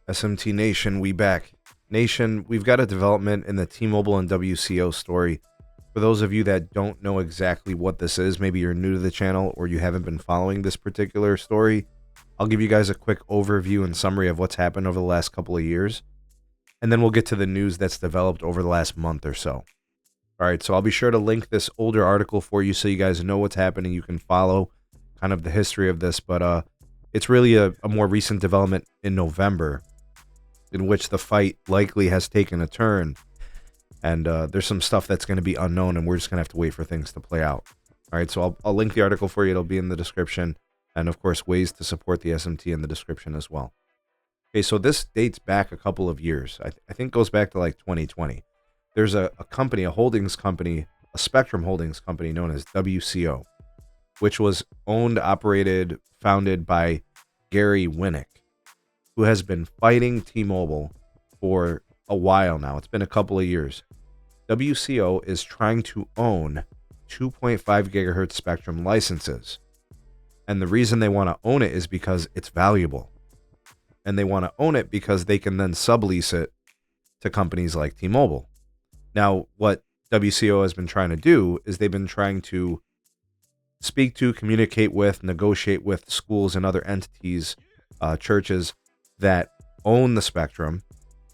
SMT Nation, we back. Nation, we've got a development in the T-Mobile and WCO story. For those of you that don't know exactly what this is, maybe you're new to the channel or you haven't been following this particular story, I'll give you guys a quick overview and summary of what's happened over the last couple of years, and then we'll get to the news that's developed over the last month or so. All right, so I'll be sure to link this older article for you so you guys know what's happening. You can follow kind of the history of this, but it's really a more recent development in November in which the fight likely has taken a turn, and there's some stuff that's going to be unknown, and we're just going to have to wait for things to play out. All right, so I'll link the article for you. It'll be in the description, and of course, ways to support the SMT in the description as well. Okay, so this dates back a couple of years. I think goes back to like 2020. There's a company, a holdings company, a spectrum holdings company known as WCO, which was owned, operated, founded by Gary Winnick, who has been fighting T-Mobile for a while now. It's been a couple of years. WCO is trying to own 2.5 gigahertz spectrum licenses. And the reason they want to own it is because it's valuable. And they want to own it because they can then sublease it to companies like T-Mobile. Now, what WCO has been trying to do is they've been trying to speak to, communicate with, negotiate with schools and other entities, churches that own the spectrum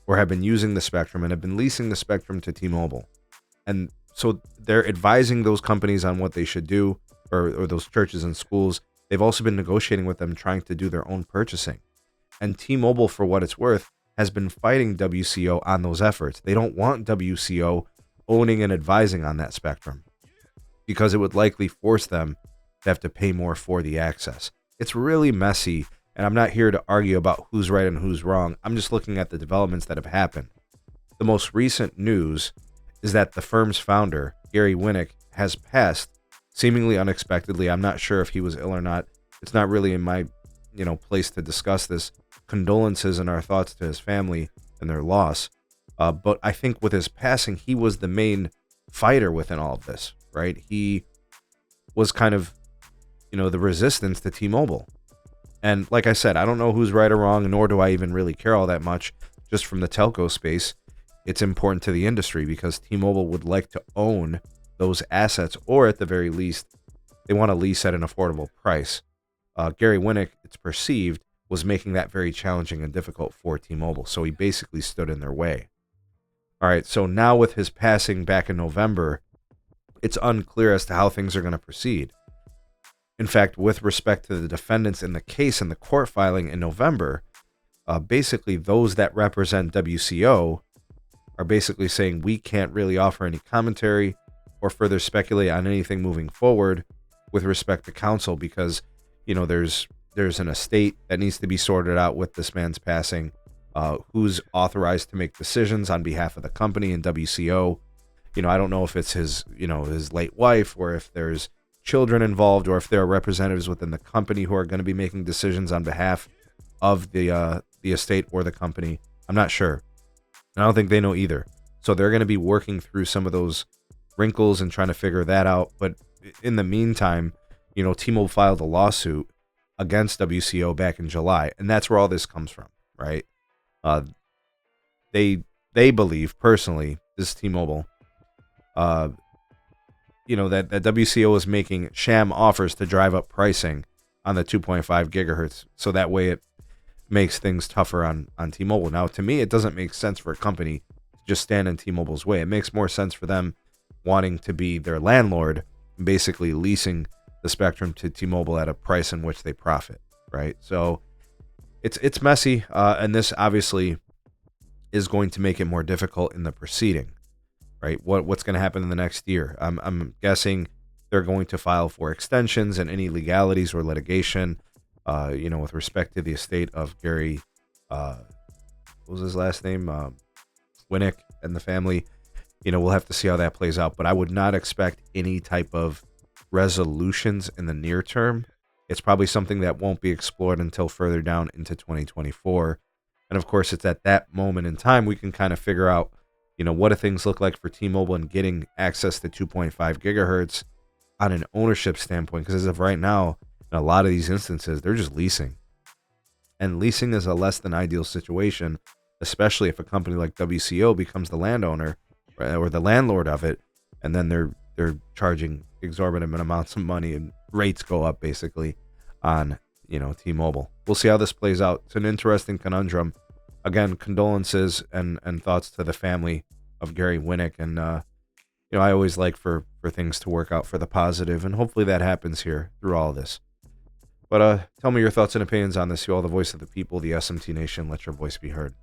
or have been using the spectrum and have been leasing the spectrum to T-Mobile. And so they're advising those companies on what they should do, or those churches and schools. They've also been negotiating with them, trying to do their own purchasing. And T-Mobile, for what it's worth, has been fighting WCO on those efforts. They don't want WCO owning and advising on that spectrum because it would likely force them to have to pay more for the access. It's really messy, and I'm not here to argue about who's right and who's wrong. I'm just looking at the developments that have happened. The most recent news is that the firm's founder, Gary Winnick, has passed seemingly unexpectedly. I'm not sure if he was ill or not. It's not really in my place to discuss this. Condolences and our thoughts to his family and their loss. But I think with his passing, he was the main fighter within all of this, right? He was kind of, the resistance to T-Mobile. And like I said, I don't know who's right or wrong, nor do I even really care all that much. Just from the telco space, it's important to the industry because T-Mobile would like to own those assets, or at the very least, they want to lease at an affordable price. Gary Winnick, it's perceived, was making that very challenging and difficult for T-Mobile, so he basically stood in their way. All right, so now with his passing back in November, it's unclear as to how things are going to proceed. In fact, with respect to the defendants in the case in the court filing in November, basically those that represent WCO are basically saying we can't really offer any commentary or further speculate on anything moving forward with respect to counsel because, there's an estate that needs to be sorted out with this man's passing, who's authorized to make decisions on behalf of the company and WCO. I don't know if it's his late wife or if there's children involved or if there are representatives within the company who are going to be making decisions on behalf of the estate or the company. I'm not sure. And I don't think they know either. So they're going to be working through some of those wrinkles and trying to figure that out. But in the meantime, T-Mobile filed a lawsuit against WCO back in July, and that's where all this comes from, right? They believe personally, this is T-Mobile, that WCO is making sham offers to drive up pricing on the 2.5 gigahertz, so that way it makes things tougher on T-Mobile. Now, to me, it doesn't make sense for a company to just stand in T-Mobile's way. It makes more sense for them wanting to be their landlord, basically leasing the spectrum to T-Mobile at a price in which they profit, right? So it's messy, and this obviously is going to make it more difficult in the proceeding, right? What's going to happen in the next year? I'm guessing they're going to file for extensions and any legalities or litigation, with respect to the estate of Gary, what was his last name? Winnick and the family. We'll have to see how that plays out, but I would not expect any type of resolutions in the near term. It's probably something that won't be explored until further down into 2024. And of course, it's at that moment in time we can kind of figure out, what do things look like for T-Mobile and getting access to 2.5 gigahertz on an ownership standpoint. Because as of right now, in a lot of these instances, they're just leasing. And leasing is a less than ideal situation, especially if a company like WCO becomes the landowner or the landlord of it, and then they're charging exorbitant amounts of money and rates go up basically on T-Mobile. We'll see how this plays out. It's an interesting conundrum. Again, condolences and thoughts to the family of Gary Winnick, and I always like for things to work out for the positive, and hopefully that happens here through all of this. But tell me your thoughts and opinions on this. You all, the voice of the people, the SMT Nation. Let your voice be heard.